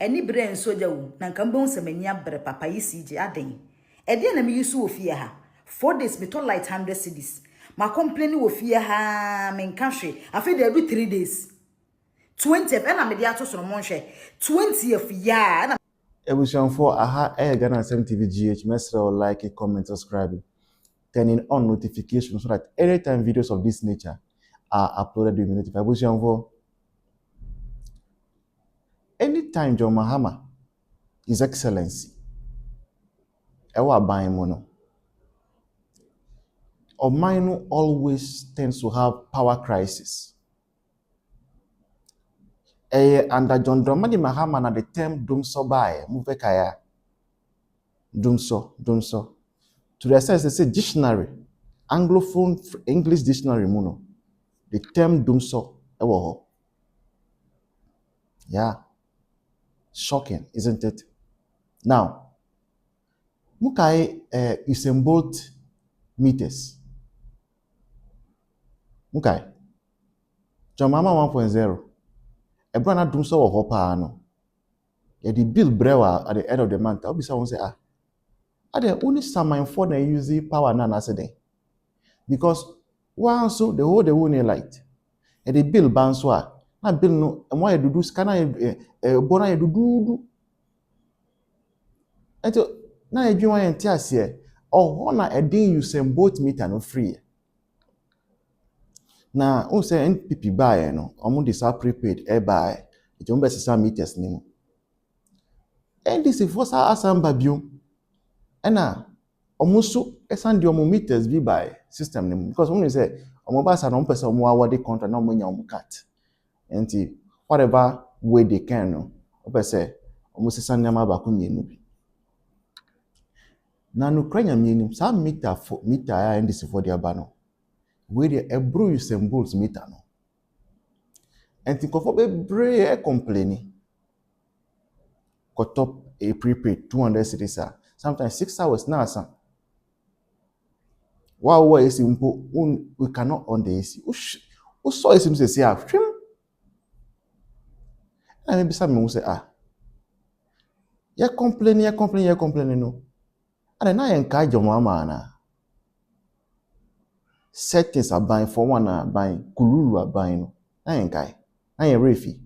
Any brain soja wu, Nankambon Semenia bre papa ECG aden. Na me yusu ofie ha. 4 days me to light 100 cedis. Ma complain ofie ha men country. Afi dey do 3 days. 20th na me dey ato so no monhwe. 20th ya na Ebusianfo aha Ghana Asɛm TV GH mesrel like, comment, subscribe. Turning on notifications so that anytime videos of this nature are uploaded, you will be notified. Ebusianfo, anytime John Mahama, His Excellency, ewa aban mu no, Oman always tends to have power crisis. Under John Dramani Mahama na the term dumso bae, muvekaya. Dumso. To the sense they say dictionary, Anglophone English dictionary muno. The term dumso ewo ho. Yeah. Shocking, isn't it? Now, mukai Usain Bolt meters. Mukai. John Mahama 1.0. Ebrana dumso wo ho pa no. Yeah, the bill brewer at the end of the month. I'll be someone say the only summon for na use power na accident. Because once so the whole light. And the bill bounce na bill no mo ya dudu scanner bona ya dudu. Eto na edwuma ya nti ase ho na edin Usain Bolt meter no free. Na o say NPP buy no omo dey sa prepaid buy. Eto mo be sesa meters ni mo. And this is for asamba bio. Ena omusu esan di omo meters bi by system nim because when you say omo ba sa no person omo award contract na omo nya omo cut enti whatever way they can no ope say omo sesan nyama ba ko mienu bi na no kranya mienu sa meter ya ndisi for dia ba no we dey ebro Usain Bolt meter no enti kofo be brave complaining ko top a prepaid 200 cedis sometimes 6 hours na asa. Wow, AC we cannot on the AC. Who saw AC say trim? And maybe some will say you're complaining no. And then I encourage your mama na. Settings are buying for one are buying kululu are buying no. I encourage. I am refi.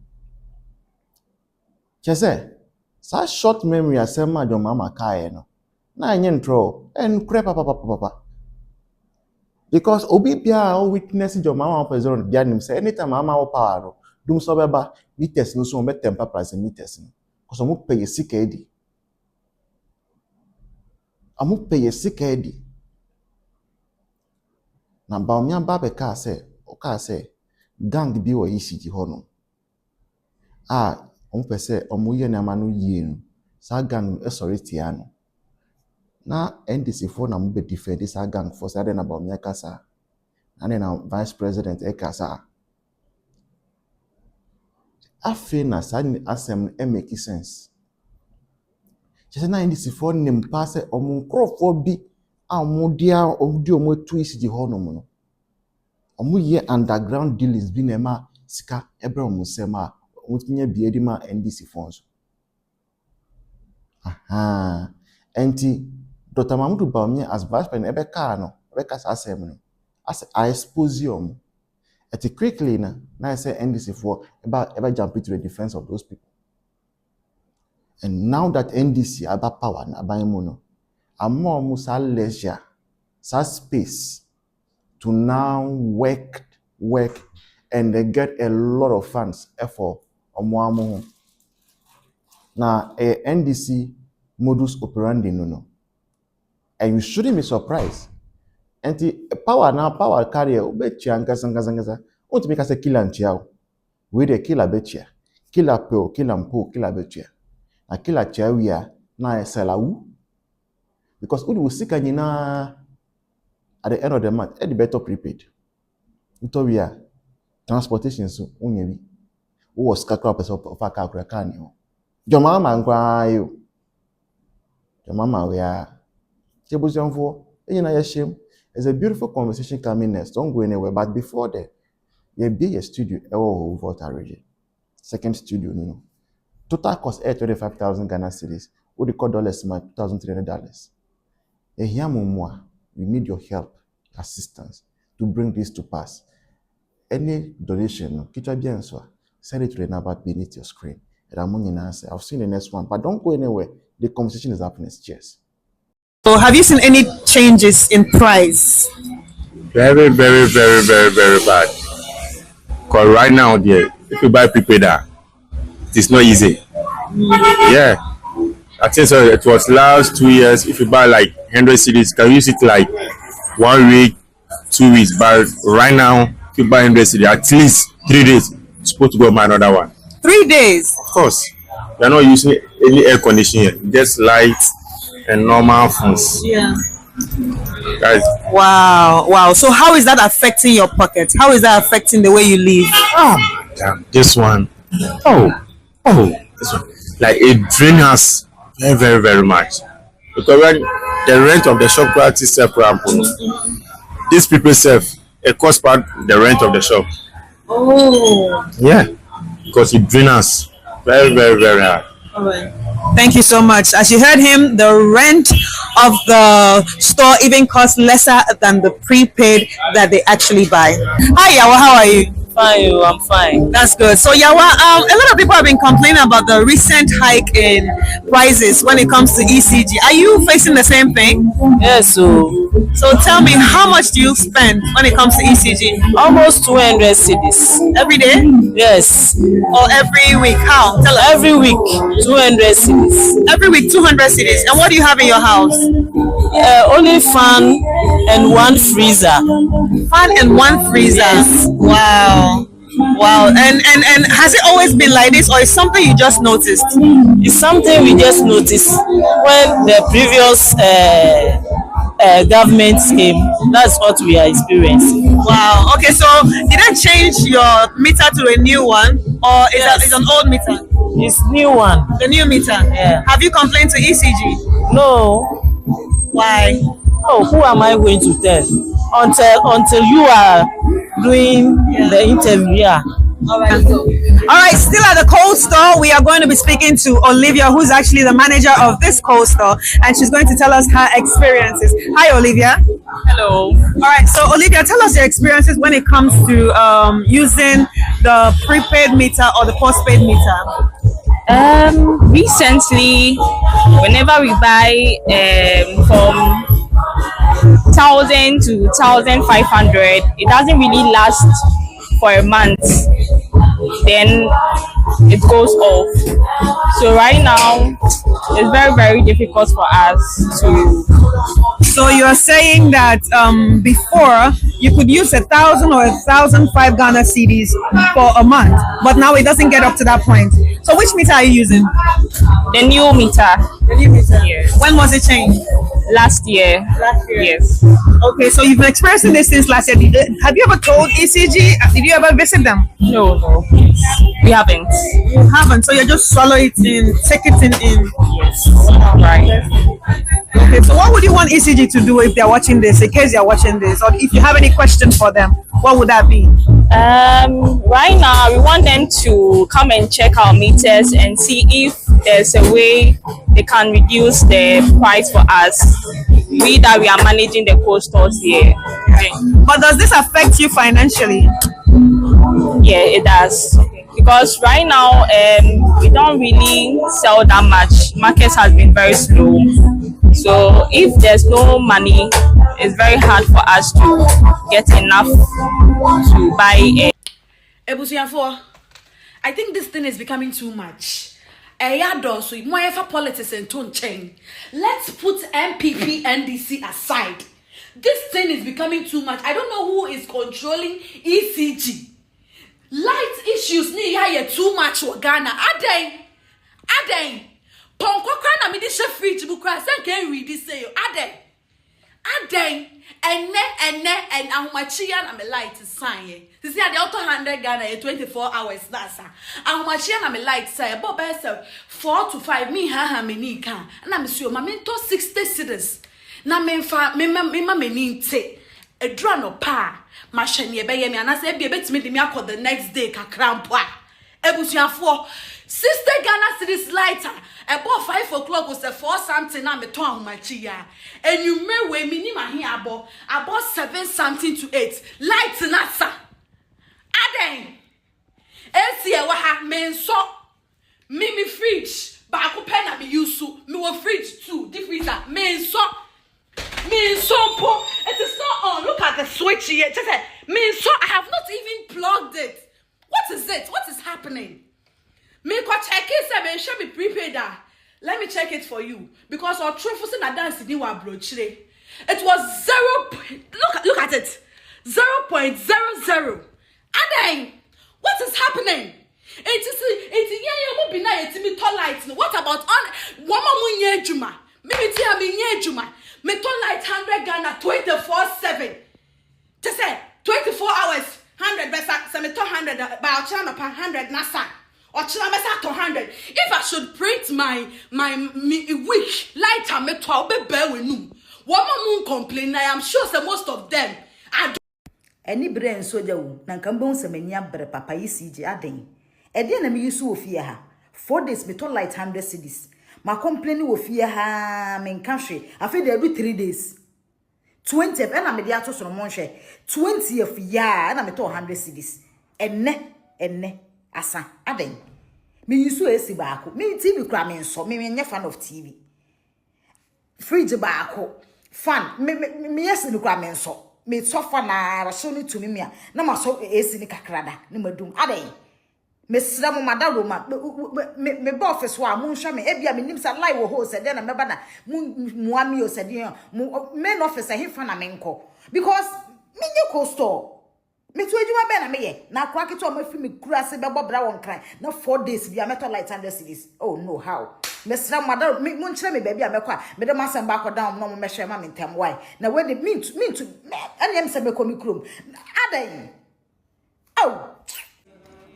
Chese, such short memory as your mama kai no. Na yen throw and crepa papa. Because obi bia o witness your mama person bia nim say anytime mama o power no dum so beba meters no so be temper price meters no cause omo pay sika edi na ba omi aba be ka say gang bi wo ECG ho no omo pese omo ye na ma no yie no sa gang sorry tia no na NDC for na mo be defend this gang for say na ba omi kasa and then vice president ekasa afi na sa Asɛm make sense just na NDC for nim pass omo nkrofo bi amodia omo tu ECG ho no no omo ye underground dealings bi na ma sika ebre omo sema omo tinya bi edi ma NDC funds enti Dr. Mahmoud Bawumia as vice president ebe ka no ebe ka sa Asɛm no as I expose you quickly na I say NDC for ever jump into the defense of those people. And now that NDC about power na aban no amo musa leisure sa space to now work and they get a lot of funds for omo na NDC modus operandi no and you shouldn't be surprised. Enti power carrier obetia ngasa won't make us a killer ntia we the killer betia killer pe killer mpo killer betia na killer chia we na eselawu because we will seek nyina at the end of the month at the better prepaid nto we transportation so unya bi wo was kakra person of aka kan ni ho joma ma nkwa yo joma ma we Ebusianfo enyina ya shem. There's a beautiful conversation coming next. Don't go anywhere. But before that, you be a studio. Volta region. Second studio, no. Total cost air 25,000 Ghana cedis. What they call dollars, my $2,300. We need your help, assistance to bring this to pass. Any donation, send it to the number beneath your screen. And I'm going to answer. I'll see you in the next one, but don't go anywhere. The conversation is happening. Cheers. So have you seen any changes in price? Very, very, very, very, very bad. Because right now, there, if you buy prepaid, it is not easy. Yeah. I think so. It was last 2 years. If you buy like 100 CDs, you can use it like 1 week, 2 weeks. But right now, if you buy 100 CDs, at least 3 days, you're supposed to go buy another one. 3 days? Of course. You're not using any air conditioning, just light and normal phones. Yeah. Guys. Wow. So how is that affecting your pocket? How is that affecting the way you live? Oh, damn. This one. Oh, this one. Like it drains us very, very, very much. Because when the rent of the shop is separate, these people it costs part the rent of the shop. Oh. Yeah. Because it drains us very, very, very hard. All right. Thank you so much. As you heard him, the rent of the store even costs lesser than the prepaid that they actually buy. Hi, Yawa, how are you? Fine, I'm fine. That's good. So Yawa, a lot of people have been complaining about the recent hike in prices when it comes to ECG. Are you facing the same thing? Yes, So tell me, how much do you spend when it comes to ECG? almost 200 cities. Every day? Yes, Or every week? How? Tell us. every week 200 cities. Every week, 200 cities. And what do you have in your house? Only fan and one freezer. Fan and one freezer. Yes. Wow. And has it always been like this, or is something you just noticed? It's something we just noticed when the previous government came. That's what we are experiencing. Wow. Okay, so did they change your meter to a new one, or is Yes. it's an old meter? It's new one. The new meter. Yeah. Have you complained to ECG? No. Why? Oh, who am I going to tell? Until you are doing the interview. Yeah. All right, still at the cold store, we are going to be speaking to Olivia, who's actually the manager of this cold store, and she's going to tell us her experiences. Hi, Olivia. Hello. All right, so Olivia, tell us your experiences when it comes to using the prepaid meter or the postpaid meter. Recently, whenever we buy from 1,000 to 1,500, it doesn't really last for a month. Then it goes off. So right now, it's very, very difficult for us to. So you're saying that before you could use 1,000 or 1,005 Ghana cedis for a month, but now it doesn't get up to that point. So which meter are you using? The new meter. The new meter. Yes. When was it changed? Last year. Yes. Okay, so you've been experiencing this since last year. Have you ever told ECG? Did you ever visit them? No. We haven't. You haven't. So you just swallow it in, take it in. Yes. Right. Okay, so what would you want ECG to do if they're watching this, in case they're watching this, or if you have any question for them, what would that be? Right now, we want them to come and check our meters and see if there's a way they can reduce the price for us. We are managing the cold stores here. Okay. But does this affect you financially? Yeah, it does. Because right now, we don't really sell that much. Market has been very slow. So if there's no money, it's very hard for us to get enough to buy a. Ebusiafo, I think this thing is becoming too much. So more for politics and tone chain. Let's put MPP NDC aside. This thing is becoming too much. I don't know who is controlling ECG. Light issues ni ya too much for Ghana. Aden. Ponko na me di she fridge bu kra sen can read this say Aden. And ahumachia na me light sign ye. You see, the auto 100 Ghana 24 hours. That's ahumachia na me light say. But by 4 to 5 me me ni can. Na me sure me to 60 cedis. Na me fa me ni te. A draw no pa. Machine ye be ye me anase be betimi de me akọ the next day kakra mpo a. Ebusuafo 60 Ghana cedis lighter. About 5 o'clock was a 4 something na me ton my chia. And you may we minima here about 7 something to 8. Lights na sa. Aden. Esie wa ha men so me fridge. Ba ko pen na me use me wo fridge too. The freezer men so po. It is not on. Look at the switch here. Just so I have not even plugged it. What is it? What is happening? Me ko check it say me should be prepaid. Let me check it for you because our truth in a dance in wa brochire. It was 0. Look at it. 0.00. Aden, what is happening? What about on one more juma? Maybe tia me juma. Me ton light 100 Ghana 24/7. Just say 24 hours 100 besa. So me ton 100 by channel 100 nasa. Or channel besa 200. If I should print my week lighter me 12 be bear we no. One more complain. I am sure that most of them are. Any brain soldier wo na nkambon semenya bre papa ECG aden ede na me yusu ofie ha 4 days me to light 100 cedis ma complain wo fie ha me nka hwe afi dey do 3 days 20 na me dey ato so mo hwe 20th ya na me to 100 cedis enne asa aden me yusu esi baako me TV kura me nso me nye fan of TV fridge baako fan me yes ni kura me nso me sofa na so ni tumi me na ma so esi ni kakrada ni madum adai me sra mo madaro ma me ba office wa mo hwa me ebia me nim sa live wo ho se de na me ba na mo ami o se de me no office he fa na me nko because me nye ko store me tu adwuma be na me ye na akwa keto ma fi me kura se be bobra won kran na 4 days bia metal light 100 cedis oh no how me sra mo madaro me mo nkyere me ba bia me kwa me de masem ba down no mo me hwe ma me ntem why na we de me to anyam se me komi krom adai oh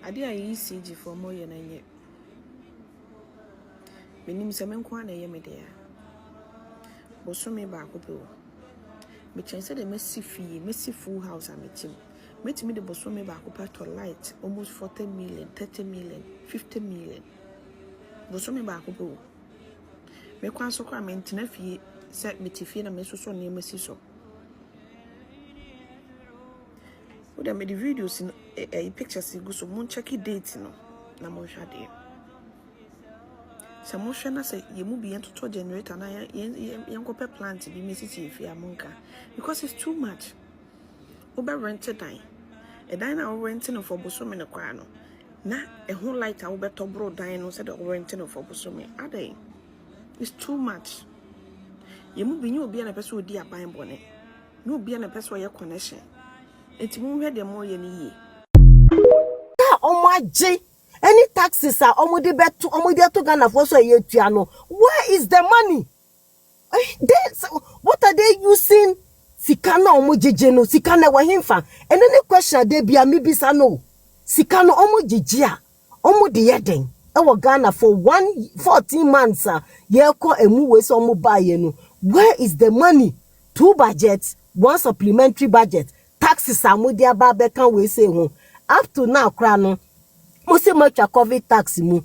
ade a ECG for more ye na nye menim se me nko na ye me de ya boso me ba ko pe wo me chense de mesi full house am etim metimi de boso me ba ko pa to light almost 40 million 30 million 50 million boso me ba ko pe wo me kwa so kwa me ntena fie se metifie na me so so ne mesi so Oda me the videos in pictures go so mon check date no na mo hwa de. Se mo hwa na se ye mu bi entoto generator na yen ko pe plant bi mesisi efi amonka because it's too much. Oba rent dan. E dan na rent no for bosome ne kwa no. Na e ho light a wo beto bro dan no se de rent no for bosome. Adai. It's too much. Ye mu bi nyi obi na pese odi aban bone. No obi na pese ye connection. Enti mu hwe de mo ye ni ye omaje any taxes are omudi beto omudi to Ghana for so ye tua no where is the money what are they using sika na omujeje no sika na wa himfa and any question dey bia me bisa no sika no omujeje a omudi yeden e wo Ghana for 14 months ye ko emu we so omuba ye no where is the money 2 budgets 1 supplementary budget taxes amudia ba be kan we say ho up to now kra no mo se much COVID tax mu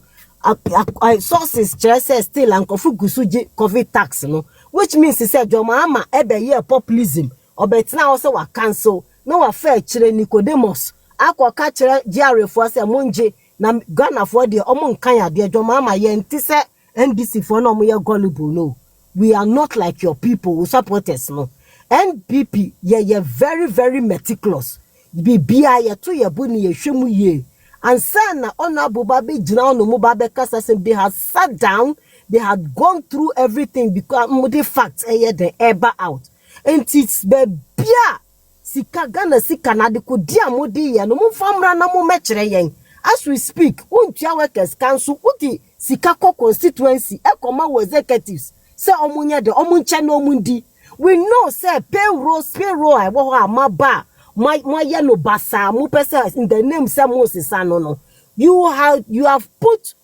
sources say still and gusuji COVID tax no which means say jo Mahama ebe ye populism obetina also wa cancel no wa fair chire Nicodemus akoka chire GRA say monje na Ghana for de omo nkan ya de jo Mahama ye nti se NDC for no mo ye gullible no we are not like your people who supporters no NPP ye very very meticulous bibia ye to ye bu ni ye hwemu ye and sana honorable babe jina no mo babe kasa say they had sat down they had gone through everything because the facts the eba out and it's bia sika Ghana sika na de ko dia modi ye no mo famra na mo mekere yen as we speak untia workers council uti sika ko constituency e koma wo executives say omunya de omunche no mundi we know say payroll I wo amaba my no basa mu pesa in the name say Moses no you have put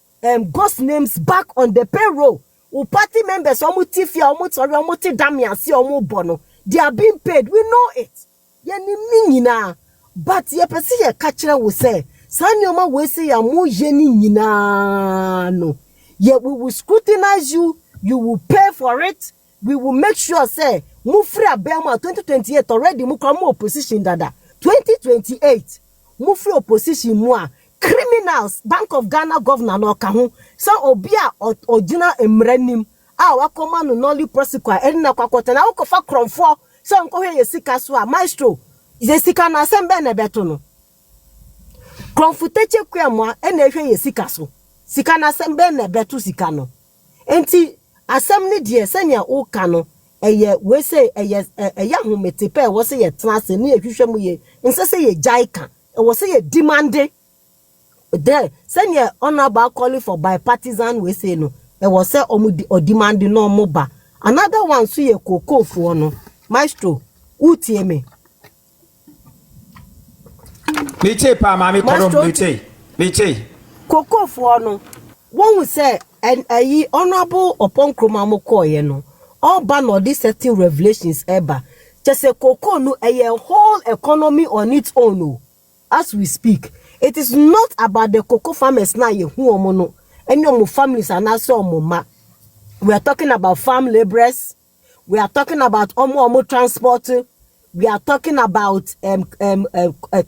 ghost names back on the payroll o party members omu tifia omu tori omu ti damiasi omu bono they are being paid we know it ye ni nyina but ye pese ye ka kire wo say Sanyoma we say ya mu yeni nyina no. Yeah, we will scrutinize you. You will pay for it. We will make sure say mu free abema 2028 already mu kwa mu opposition dada. 2028 mu free opposition mu a criminals Bank of Ghana governor no ka ho. So obia ojina emranim a wakoma no nolly prosecute erina kwakota na ukofa kromfo so nkohwe yesika so a maestro yesika na sembe na beto no. Kromfuteche kwamwa ena ehwe yesika so. Sika na sembe na beto sika no. Enti asem ni die senya o ka no eye we say eye hometepe wo say ye trance ni ehwehwem ye nse say ye jaika e wo say ye demande there senya honorable calling for bipartisan we say no e wo say o demand no mo ba another one so ye kokofo no maestro utie me pa mami kodom mete kokofo no won say and honorable upon kroma mo koye no all ban or these certain revelations eba just a cocoa no a whole economy on its own no. As we speak, it is not about the cocoa farmers now ye who omono any of families are not so mama. We are talking about farm laborers, we are talking about omo transport, we are talking about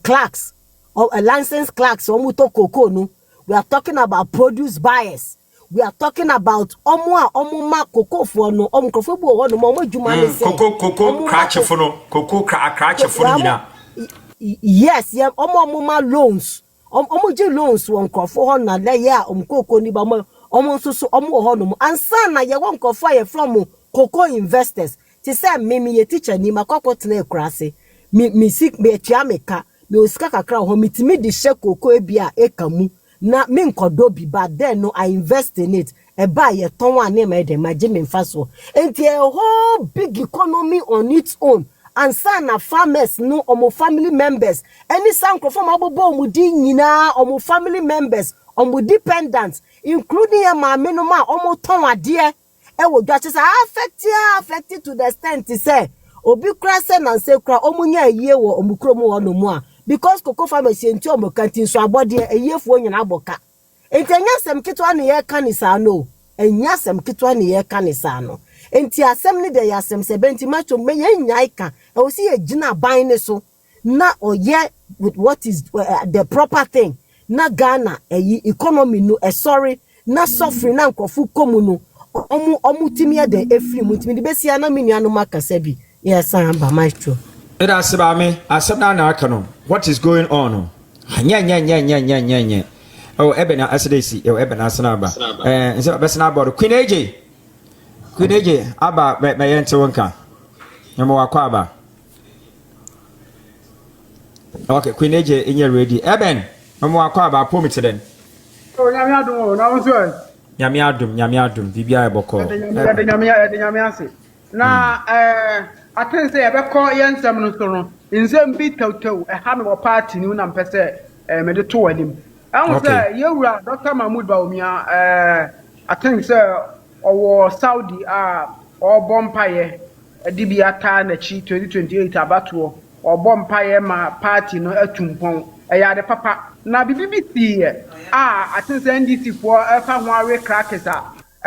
clerks or licensed clerks omo to cocoa no. We are talking about produce buyers. We are talking about ma cocoa for no krofo bu wo no mo djuma ne se cocoa crash for no cocoa crash for nyina. Yes, yeah, ma loans. Ji loans won krofo ho na le ya cocoa ni ba mo so ho no ansa na ye won krofo ye from cocoa investors. Ti say me ye teacher ni makoko tena ekurase. Me sik me atua meka, me osika kakra ho mitimi di she cocoa bia ekamu. Na me nkodo bi but then no I invest in it e buy ye ton one name e dey magime mfaso enti a whole big economy on its own and sana farmers no omo family members any sankrofo mabobo omo di nyina omo family members omo dependents including your maame no ma omo ton ade e wo dwa chese affected to the extent say obi kra se na se kra omo nya yie wo omo krom wo no mu a because cocoa farmers enti omo kantin so abode eyefuo nyina aboka enti anyasem kitwa ne ye kanisa no anyasem kitwa ne ye kanisa no enti asem ne de yasem se benti macho me ye nyai ka e wo si ye gina ban ne so na oye with what is the proper thing na Ghana economy no sorry na suffering na nkofu komu no omu timi de efri mu timi de besia na menuanu makasa bi yes amba maestro. It has about me. What is going on? Nya. Oh, Ebena Asadesi, Ebena Sanaba. And so best about Queen AJ, Abba, my answer wonka. No more Quaba. Okay, Queen AJ in your ready. Eben, no more Quaba, pull me to them. Oh, Yamiadum, Vibia Boko. Na I think say ebe call yansam no so no nsem bi tawtaw e ha me party ni na mpese me de to wadim an say yewura Dr. Mahmoud Bawumia I think say owo Saudi o bompaye dibiata na chi 2028 abato o bompaye ma party no atumpon e ya de papa na BBC I think say NDC for fa ho awe crackers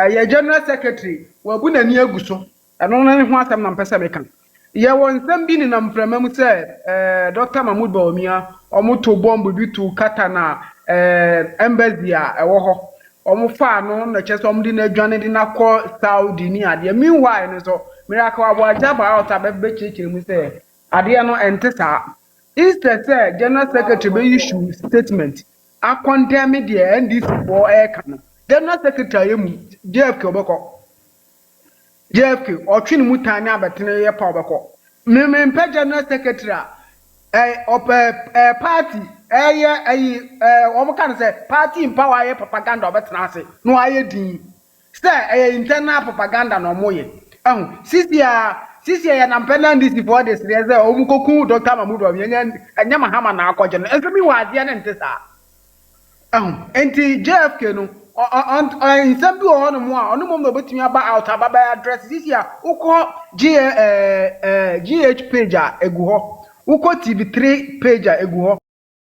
ye general secretary wabu na ni aguso eno na ho asem na mpese me kan ye won nsem bi ni na mframa mu se Dr. Mahmoud Bawumia omoto bomb bi tu kata na embassy ewo ho omofa no na chese omdi na adwane di na ko Saudi ni ade meanwhile no so miracle abuaja ba out abebe chechire mu se ade no entesa instead say general secretary be issue statement a condemn the NDC for kan general secretary mu JFK obeko JFK otwini mutani abatene ye pa obeko me general secretary party omo kan say party in power ye propaganda obetena ase no aye din say internal propaganda no moye sisi ya na mpena ndisi for this reason omu koku Dr. Mahmoud anya Mahama na akoje no enso mi wa ade na ntesa enti JFK no in some bi ono mo a ono mo no betumi aba out ababa address sisi ya uko GH page a egu ho uko TV3 page a egu ho